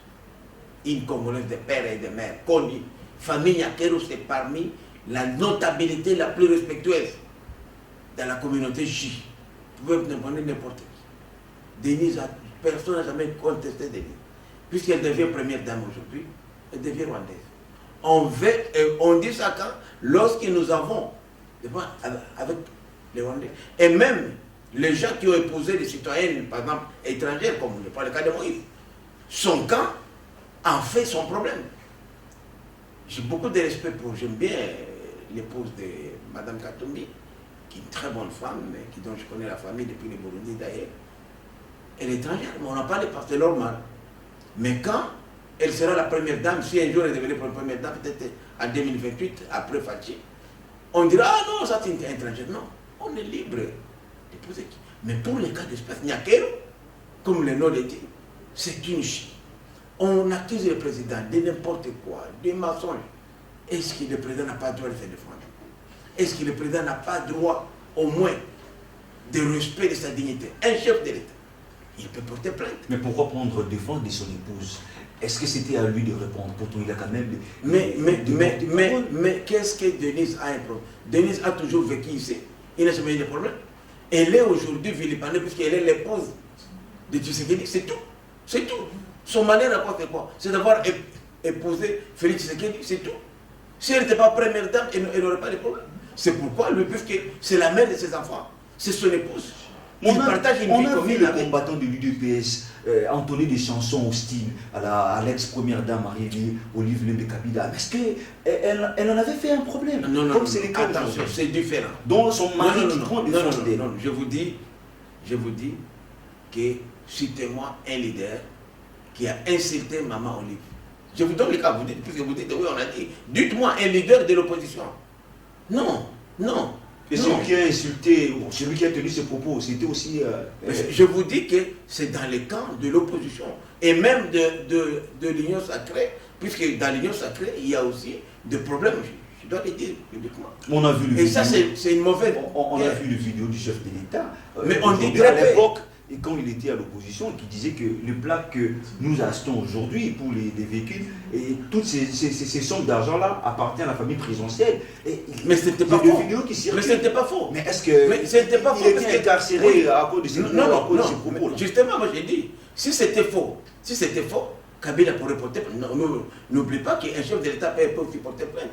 une Congolaise de père et de mère, connue, famille Nyakero, c'est parmi la notabilité la plus respectueuse dans la communauté chi. Vous pouvez demander n'importe qui. Denise, personne n'a jamais contesté Denise. Puisqu'elle devient première dame aujourd'hui, elle devient rwandaise. On dit ça quand? Lorsque nous avons, avec les Rwandais, et même les gens qui ont épousé des citoyennes, par exemple, étrangères, comme le cas de Moïse, son camp en fait son problème. J'ai beaucoup de respect j'aime bien l'épouse de Mme Katumbi, qui est une très bonne femme, dont je connais la famille depuis le Burundi d'ailleurs. Elle est étrangère, mais on n'a pas les partenaires normal. Mais quand elle sera la première dame, si un jour elle devenait la première dame, peut-être en 2028, après Fachi, on dira, ah non, ça c'est une étrangère. Non, on est libre d'épouser qui. Mais pour les cas d'espèce, Nyakero, comme le nom le dit, c'est une chie. On accuse le président de n'importe quoi, de mensonges. Est-ce que le président n'a pas le droit de se défendre? Est-ce que le président n'a pas le droit, au moins, de respect de sa dignité? Un chef de l'État, il peut porter plainte. Mais pourquoi prendre défense de son épouse? Est-ce que c'était à lui de répondre? Pourtant, il a quand même... Mais qu'est-ce que Denise a un problème? Denise a toujours vécu ici. Il n'a jamais eu de problème. Elle est aujourd'hui vilipendée puisqu'elle est l'épouse de Tshisekedi. C'est tout. C'est tout. Son malheur rapporte quoi? C'est d'avoir épousé Félix Tshisekedi. C'est tout. Si elle n'était pas première dame, elle n'aurait pas de problème. C'est pourquoi, puisque c'est la mère de ses enfants, c'est son épouse. On a vu le combattant de l'UDPS entonner des chansons hostiles à l'ex-première dame arrivée, Olive Lembe Kabila. Est-ce qu'elle en avait fait un problème? Non, comme c'est les cas. Attention, c'est différent. Donc son mari qui prend des non, je vous dis que citez-moi un leader qui a insulté Maman Olive. Je vous donne le cas, vous dites, puisque vous dites, oui, on a dit, dites-moi un leader de l'opposition. Non, non. Et celui qui a insulté, celui qui a tenu ses propos, c'était aussi... Je vous dis que c'est dans les camps de l'opposition, et même de l'Union sacrée, puisque dans l'Union sacrée, il y a aussi des problèmes, je dois le dire publiquement. On a vu le et vidéo. ça, c'est une mauvaise... On a vu le vidéo du chef de l'État. Mais on dit à l'époque, et quand il était à l'opposition, qui disait que les plaques que nous achetons aujourd'hui pour les véhicules, et toutes ces sommes d'argent-là appartiennent à la famille présidentielle. Mais c'était pas faux. Mais c'était pas faux. Mais est-ce qu'il était incarcéré à cause de ses propos? Non. Justement, moi j'ai dit, si c'était faux, Kabila pourrait porter plainte. N'oublie pas qu'un chef de l'État peut aussi porter plainte.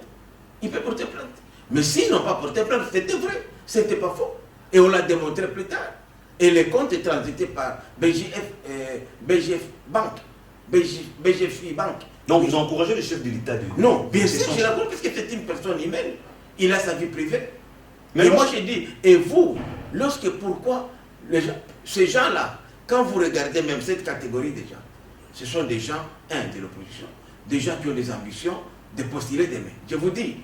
Il peut porter plainte. Mais s'ils n'ont pas porté plainte, c'était vrai. C'était pas faux. Et on l'a démontré plus tard. Et les comptes étaient transités par BGF Bank, BGFI Bank. Donc vous encouragez le chef de l'État de... Non, bien sûr, je raconte parce que c'est une personne humaine. Il a sa vie privée. Mais et moi j'ai dit, et vous, pourquoi ces gens-là, quand vous regardez même cette catégorie de gens, ce sont des gens, de l'opposition, des gens qui ont des ambitions de postuler demain. Je vous dis,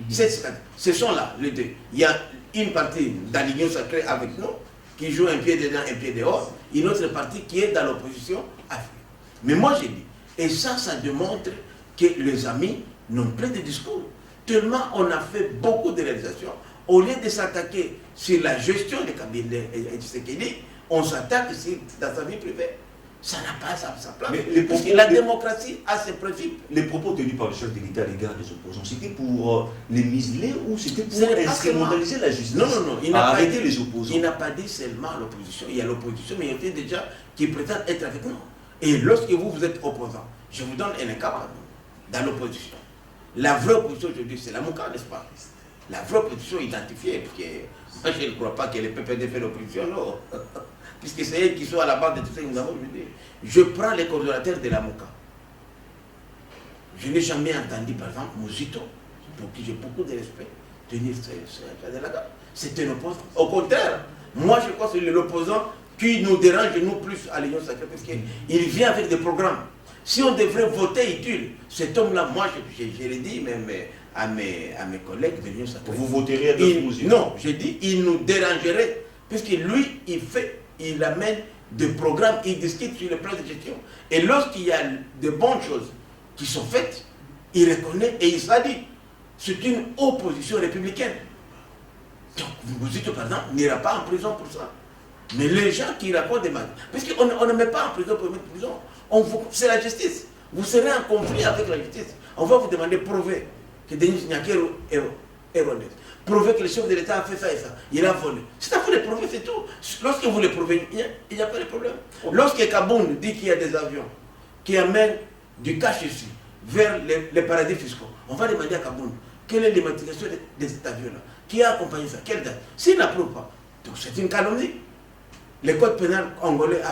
ce sont là, les deux. Il y a une partie dans l'Union sacrée avec nous, qui joue un pied dedans, un pied dehors, une autre partie qui est dans l'opposition avec nous. Mais moi j'ai dit, et ça démontre que les amis n'ont plus de discours. Tellement on a fait beaucoup de réalisations, au lieu de s'attaquer sur la gestion de Kabila et Tshisekedi, on s'attaque dans sa vie privée. Ça n'a pas sa place. Parce que la démocratie a ses principes. Les propos tenus par le chef de l'État à l'égard des opposants, c'était pour les museler ou c'était pour instrumentaliser la justice? Non, il n'a pas dit les opposants. Il n'a pas dit seulement l'opposition. Il y a l'opposition, mais il y a des gens qui prétendent être avec nous. Et lorsque vous êtes opposant, je vous donne un cas dans l'opposition. La vraie opposition aujourd'hui, c'est la Mouka, n'est-ce pas? La vraie opposition identifiée, parce que je ne crois pas que les PPD fait l'opposition, non. Puisque c'est eux qui sont à la base de tout ce que nous avons dit. Je prends les coordonnateurs de la MOCA. Je n'ai jamais entendu, par exemple, Mouzito, pour qui j'ai beaucoup de respect, tenir ce cas de la gare. C'est un opposant. Au contraire, moi je crois que c'est l'opposant qui nous dérange, nous plus à l'Union sacrée, parce qu'il vient avec des programmes. Si on devrait voter utile, cet homme-là, moi je l'ai dit même à mes collègues de l'Union sacrée. Vous voterez avec Mouzito? Non, j'ai dit, il nous dérangerait, puisque lui, il amène des programmes, il discute sur le plan de gestion. Et lorsqu'il y a de bonnes choses qui sont faites, il reconnaît et il s'est dit, c'est une opposition républicaine. Donc, Mouzito, par exemple, n'ira pas en prison pour ça. Mais les gens qui racontent des mal, parce qu'on ne met pas en prison pour mettre en prison, c'est la justice. Vous serez en conflit avec la justice. On va vous demander de prouver que Denis Nyakero est honnête. Prouver que le chef de l'État a fait ça et ça. Il a volé. C'est à vous de prouver, c'est tout. Lorsque vous le prouvez, il n'y a pas de problème. Lorsque Kaboun dit qu'il y a des avions qui amènent du cash ici vers les paradis fiscaux, on va demander à Kaboun quelle est l'immatriculation de cet avion-là. Qui a accompagné ça? Quelle date? S'il n'approuve pas, donc c'est une calomnie. Le code pénal congolais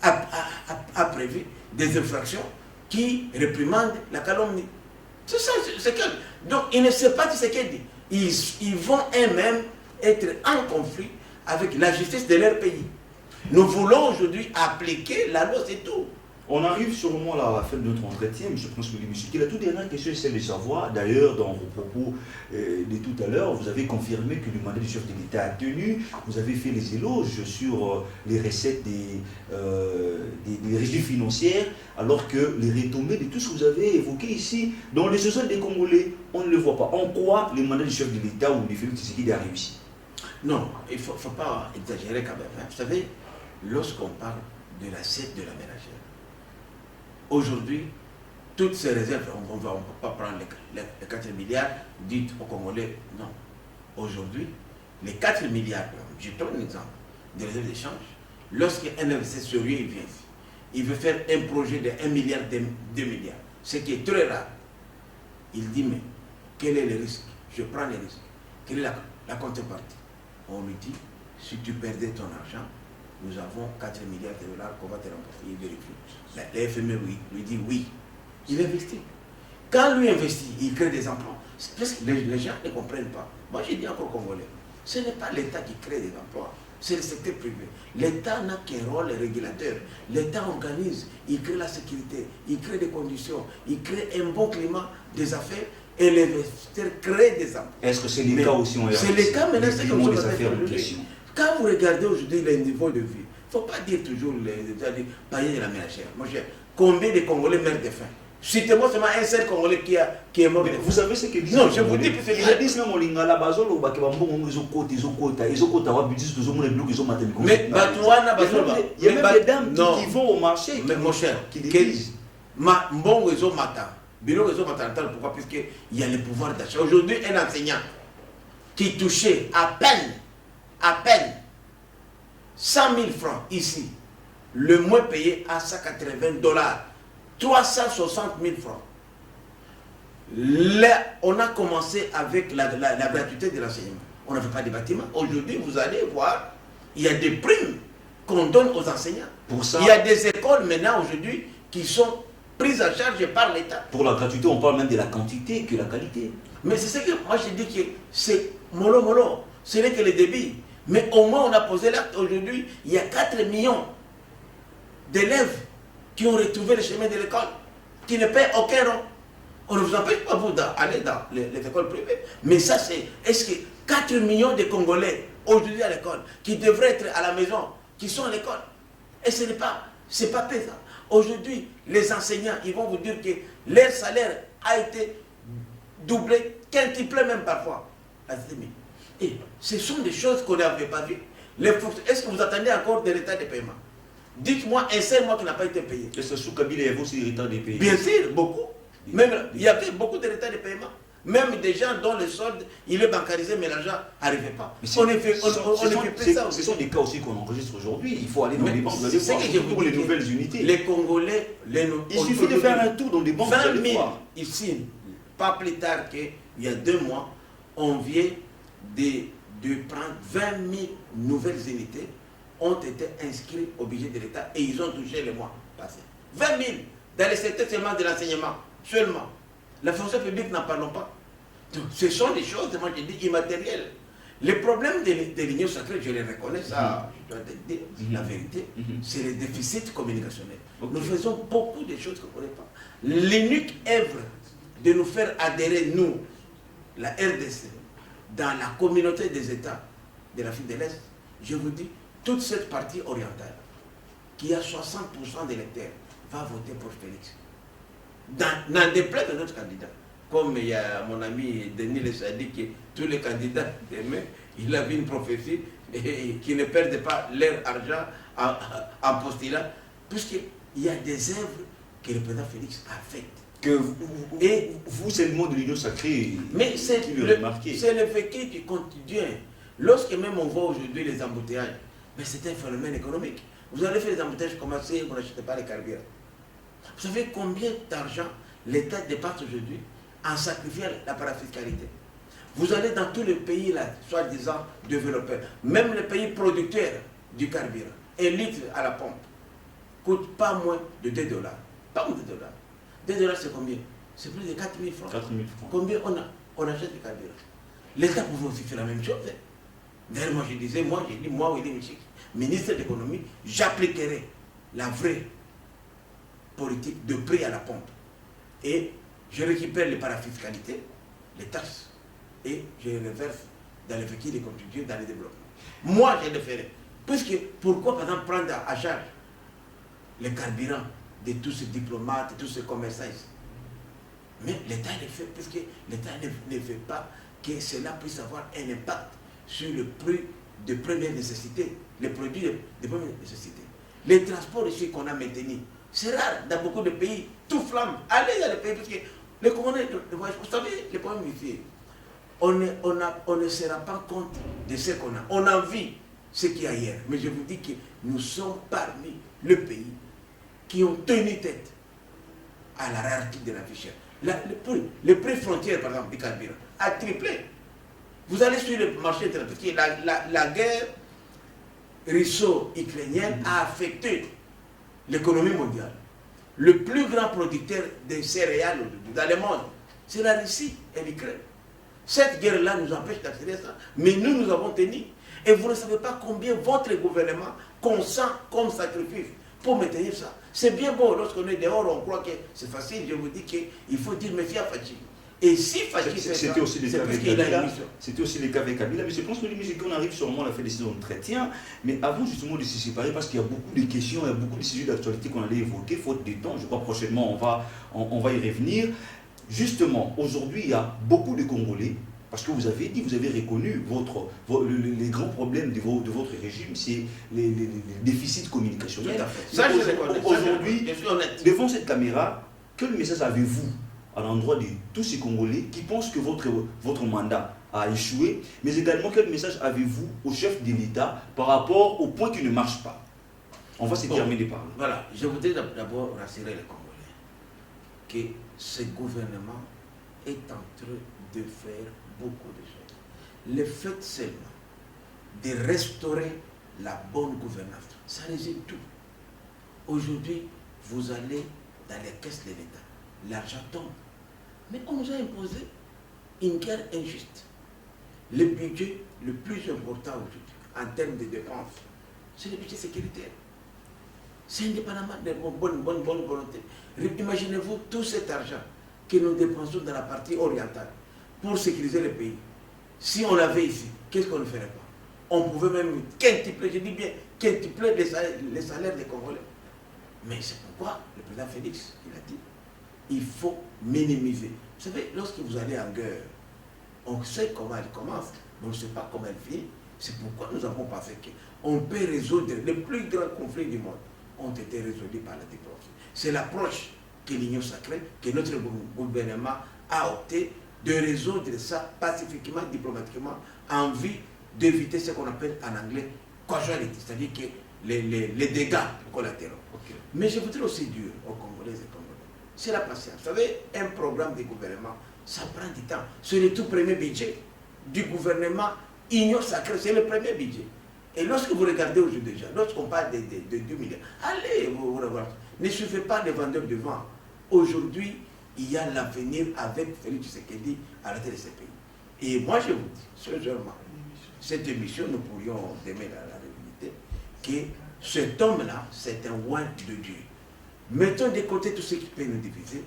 a prévu des infractions qui réprimandent la calomnie. C'est ça, c'est qu'elle. Donc il ne sait pas ce qu'elle dit. Ils vont eux-mêmes être en conflit avec la justice de leur pays. Nous voulons aujourd'hui appliquer la loi, c'est tout. On arrive sûrement à la fin de notre entretien, M. François Monsieur. La toute dernière question, c'est de savoir, d'ailleurs, dans vos propos de tout à l'heure, vous avez confirmé que le mandat du chef de l'État a tenu, vous avez fait les éloges sur les recettes des régies financières, alors que les retombées de tout ce que vous avez évoqué ici, dans les sociétés des Congolais, on ne le voit pas. En quoi le mandat du chef de l'État ou de Félix Tshisekedi a réussi? Non, il ne faut pas exagérer quand même. Hein. Vous savez, lorsqu'on parle de l'assiette de la ménagère, aujourd'hui, toutes ces réserves, on ne peut pas prendre les 4 milliards, dites aux Congolais, non. Aujourd'hui, les 4 milliards, je donne un exemple, des réserves d'échange, lorsqu'un investisseur sérieux vient ici, il veut faire un projet de 1 milliard, 2 milliards, ce qui est très rare. Il dit, mais quel est le risque? Je prends les risques. Quelle est la contrepartie? On lui dit, si tu perdais ton argent, nous avons 4 milliards de dollars qu'on va te rembourser. Il vérifie. Le FME lui dit oui. Il investit. Quand lui investit, il crée des emplois. Parce que les gens ne comprennent pas. Moi, j'ai dit encore Congolais, ce n'est pas l'État qui crée des emplois. c'est le secteur privé. L'État n'a qu'un rôle régulateur. L'État organise, il crée la sécurité, il crée des conditions, il crée un bon climat des affaires et les investisseurs créent des emplois. Est-ce que c'est le cas aussi en RDC? C'est le cas maintenant, c'est comme ça. Des affaires de question. Quand vous regardez aujourd'hui les niveaux de vie, il ne faut pas dire toujours les païens de la ménagère. Mon cher, combien de Congolais meurent de faim? Citez-moi seulement un seul Congolais qui est mort de faim. Vous savez ce que disent? Non, je vous dis, il a dit même au Lingala, Bazolo, Bakabambon, ils ont côté, mais Batouana, il y a même des dames qui vont au marché. Mais mon cher, qui disent bon réseau matin. Bureau réseau matin, pourquoi? Puisqu'il y a le pouvoir d'achat. Aujourd'hui, un enseignant qui touchait à peine 100 000 francs ici, le mois payé à 180 $, 360 000 francs. Là, on a commencé avec la gratuité de l'enseignement. On n'avait pas de bâtiment. Aujourd'hui, vous allez voir, il y a des primes qu'on donne aux enseignants. Pour ça, il y a des écoles maintenant aujourd'hui qui sont prises en charge par l'État. Pour la gratuité, on parle même de la quantité que la qualité. Mais c'est ce que moi je dis que c'est mollo. Ce n'est que le débit. Mais au moins on a posé l'acte. Aujourd'hui, il y a 4 millions d'élèves qui ont retrouvé le chemin de l'école, qui ne paient aucun rond. On ne vous empêche pas vous d'aller dans les écoles privées. Mais ça c'est, est-ce que 4 millions de Congolais aujourd'hui à l'école, qui devraient être à la maison, qui sont à l'école, et ce n'est pas, c'est pas pesant. Aujourd'hui, les enseignants, ils vont vous dire que leur salaire a été doublé, quintuplé même parfois. Et ce sont des choses qu'on n'avait pas vues. Est-ce que vous attendez encore des retards de paiement? Dites-moi un seul mois qui n'a pas été payé. Est-ce que sous Kabila, il y a aussi des retards de paiement? Bien sûr, beaucoup. Même, il y avait beaucoup de retards de paiement. Même des gens dont le solde, il est bancarisé, mais l'argent n'arrivait pas. Ce sont des cas aussi qu'on enregistre aujourd'hui. Il faut aller dans les banques, vous allez voir, pour les nouvelles unités. Les Congolais, il suffit de faire un tour dans les banques, 20 000 ici, pas plus tard qu'il y a 2 mois, on vient de prendre 20 000 nouvelles unités, ont été inscrits au budget de l'État et ils ont touché le mois passé. 20 000 dans le secteur seulement de l'enseignement, seulement. La fonction publique, n'en parlons pas. Donc, ce sont des choses, moi je dis, immatérielles. Les problèmes de l'Union sacrée, je les reconnais, ça, je dois te dire la vérité, c'est le déficit communicationnel. Nous faisons beaucoup de choses qu'on ne connaît pas. L'unique œuvre de nous faire adhérer, nous, la RDC, dans la communauté des États de l'Afrique de l'Est, je vous dis, toute cette partie orientale, qui a 60% d'électeurs, va voter pour Félix. Dans des plaies de notre candidat. Comme il y a mon ami Denis Le a dit que tous les candidats demain, il avait une prophétie et qui ne perdent pas leur argent en postulat, puisqu'il y a des œuvres que le président Félix a faites. Que vous, c'est le mot de l'Union sacrée. Mais c'est le vécu du quotidien. Lorsque même on voit aujourd'hui les embouteillages, mais c'est un phénomène économique. Vous allez faire les embouteillages commencer, vous n'achetez pas les carburants. Vous savez combien d'argent l'État dépasse aujourd'hui en sacrifiant la parafiscalité? Vous allez dans tous les pays, là, soi-disant développés, même les pays producteurs du carburant, un litre à la pompe coûte pas moins de 2 $. Pas moins de 2 $. 2 $ c'est combien? C'est plus de 4 000 francs. 4 000 francs. Combien on achète du carburant? L'État pouvait aussi faire la même chose. D'ailleurs, moi je disais, moi, Willy Michik, ministre de l'économie, j'appliquerai la vraie politique de prix à la pompe. Et je récupère les parafiscalités, les taxes, et je les reverse dans le véhicule de contribuer dans le développement. Moi, je le ferai. Puisque, pourquoi, par exemple, prendre à charge les carburants de tous ces diplomates, de tous ces commerçants ici? Mais l'État le fait, puisque l'État ne fait pas que cela puisse avoir un impact sur le prix de première nécessité, les produits de première nécessité. Les transports ici qu'on a maintenus, c'est rare dans beaucoup de pays, tout flambe. Allez dans les pays, parce que les Congolais, vous savez, les problèmes ici, on ne se rend pas compte de ce qu'on a. On a vu ce qu'il y a ailleurs. Mais je vous dis que nous sommes parmi les pays qui ont tenu tête à la rareté de la vie chère. Le prix frontière, par exemple, du carburant, a triplé. Vous allez sur le marché international, parce que la guerre russo-ukrainienne a affecté l'économie mondiale. Le plus grand producteur de céréales dans le monde, c'est la Russie et l'Ukraine. Cette guerre-là nous empêche d'accéder à ça. Mais nous avons tenu. Et vous ne savez pas combien votre gouvernement consent comme sacrifice pour maintenir ça. C'est bien beau, lorsqu'on est dehors, on croit que c'est facile. Je vous dis qu'il faut dire merci à Fachi. Et si Fachi fait ça, c'était aussi le c'est cas parce avec qu'il a une Kabila. mission. C'était aussi le cas avec Kabila. Mais je pense que qu'on arrive sûrement à la fin des saisons de chrétiens. Mais avant justement de se séparer, parce qu'il y a beaucoup de questions, il y a beaucoup de sujets d'actualité qu'on allait évoquer, faute de temps. Je crois prochainement on va y revenir. Justement, aujourd'hui, il y a beaucoup de Congolais. Parce que vous avez dit, vous avez reconnu les grands problèmes de votre régime, c'est les déficits communicationnels. Tout à fait. Ça, je reconnais. Aujourd'hui, devant cette caméra, quel message avez-vous à l'endroit de tous ces Congolais qui pensent que votre mandat a échoué, mais également quel message avez-vous au chef de l'État par rapport au point qui ne marche pas? On va se terminer par là. Voilà, je voudrais d'abord rassurer les Congolais que ce gouvernement est en train de faire beaucoup de choses. Le fait seulement de restaurer la bonne gouvernance, ça résume tout. Aujourd'hui, vous allez dans les caisses de l'État, l'argent tombe. Mais on nous a imposé une guerre injuste. Le budget le plus important aujourd'hui, en termes de dépenses, c'est le budget sécuritaire. C'est indépendamment de bonne volonté. Imaginez-vous tout cet argent que nous dépensons dans la partie orientale pour sécuriser le pays. Si on l'avait ici, qu'est-ce qu'on ne ferait pas? On pouvait même quintupler, je dis bien, quintupler les salaires des Congolais. Mais c'est pourquoi le président Félix, il a dit, il faut minimiser. Vous savez, lorsque vous allez en guerre, on sait comment elle commence, mais on ne sait pas comment elle finit. C'est pourquoi nous avons pensé qu'on peut résoudre les plus grands conflits du monde ont été résolus par la diplomatie. C'est l'approche que l'Union sacrée, que notre gouvernement a opté de résoudre ça pacifiquement, diplomatiquement, en vue d'éviter ce qu'on appelle en anglais casualty, c'est-à-dire que les dégâts collatéraux. Okay. Mais je voudrais aussi dire aux Congolais et Congolais, c'est la patience. Vous savez, un programme de gouvernement, ça prend du temps. C'est le tout premier budget du gouvernement Union sacrée, c'est le premier budget. Et lorsque vous regardez aujourd'hui déjà, lorsqu'on parle de 2 milliards, allez vous revoir. Ne suivez pas les vendeurs de vent. Aujourd'hui, il y a l'avenir avec Félix Tshisekedi à la tête de ce pays. Et moi, je vous dis, sincèrement, cette émission, nous pourrions demain la réalité, que cet homme-là, c'est un roi de Dieu. Mettons de côté tout ce qui peut nous diviser.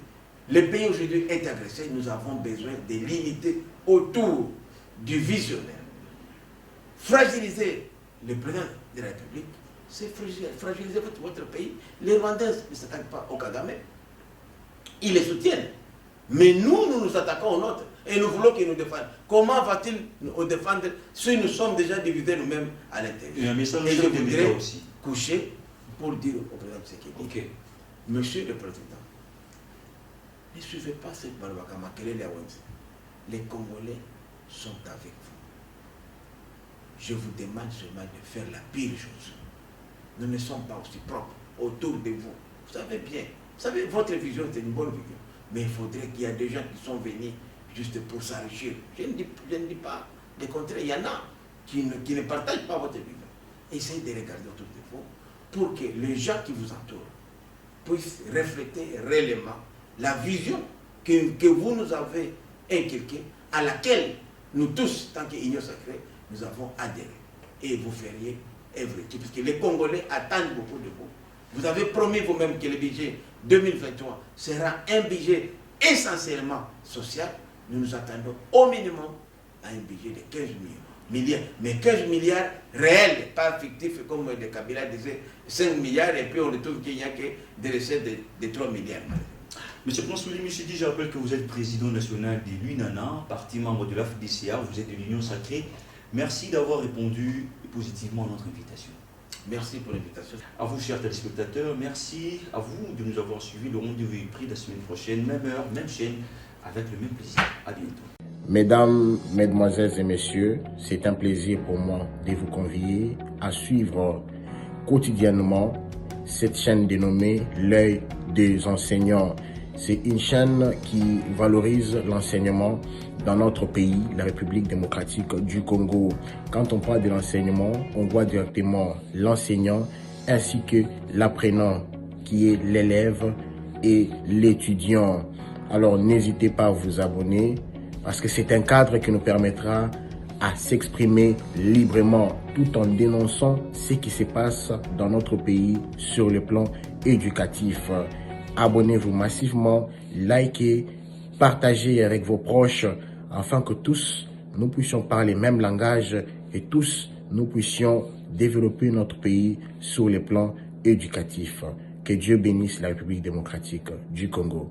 Le pays aujourd'hui est agressé, nous avons besoin de l'unité autour du visionnaire. Fragiliser le président de la République, c'est fragiliser votre pays. Les Rwandais ne s'attaquent pas au Kagame. Ils les soutiennent. Mais nous nous attaquons aux nôtres et nous voulons qu'ils nous défendent. Comment va-t-il nous défendre si nous sommes déjà divisés nous-mêmes à l'intérieur? Et je voudrais aussi coucher pour dire au président Tshisekedi, Monsieur le Président, ne suivez pas cette Balbakama, les Congolais sont avec vous. Je vous demande seulement de faire la pire chose. Nous ne sommes pas aussi propres autour de vous. Vous savez bien, vous savez, votre vision est une bonne vision. Mais il faudrait qu'il y ait des gens qui sont venus juste pour s'enrichir. Je ne dis pas le contraire. Il y en a qui ne partagent pas votre vision. Essayez de regarder autour de vous pour que les gens qui vous entourent puissent refléter réellement la vision que vous nous avez inculquée, à laquelle nous tous, tant qu'Union sacrée, nous avons adhéré. Et vous feriez œuvre, puisque les Congolais attendent beaucoup de vous. Vous avez promis vous-même que le budget 2023 sera un budget essentiellement social. Nous nous attendons au minimum à un budget de 15 milliards. Mais 15 milliards réels, pas fictifs comme le Kabila disait, 5 milliards et puis on retrouve qu'il n'y a que des recettes de 3 milliards. Monsieur Ponsuli Michidi, je rappelle que vous êtes président national de l'UNANA, parti membre de l'AFDCA, vous êtes de l'Union sacrée. Merci d'avoir répondu positivement à notre invitation. Merci pour l'invitation. À vous, chers téléspectateurs, merci à vous de nous avoir suivis. Le rendez-vous est pris la semaine prochaine, même heure, même chaîne, avec le même plaisir. À bientôt. Mesdames, Mesdemoiselles et Messieurs, c'est un plaisir pour moi de vous convier à suivre quotidiennement cette chaîne dénommée L'œil des enseignants. C'est une chaîne qui valorise l'enseignement dans notre pays, la République démocratique du Congo. Quand on parle de l'enseignement, on voit directement l'enseignant ainsi que l'apprenant qui est l'élève et l'étudiant. Alors n'hésitez pas à vous abonner parce que c'est un cadre qui nous permettra à s'exprimer librement tout en dénonçant ce qui se passe dans notre pays sur le plan éducatif. Abonnez-vous massivement, likez, partagez avec vos proches afin que tous nous puissions parler le même langage et tous nous puissions développer notre pays sur le plan éducatif. Que Dieu bénisse la République démocratique du Congo.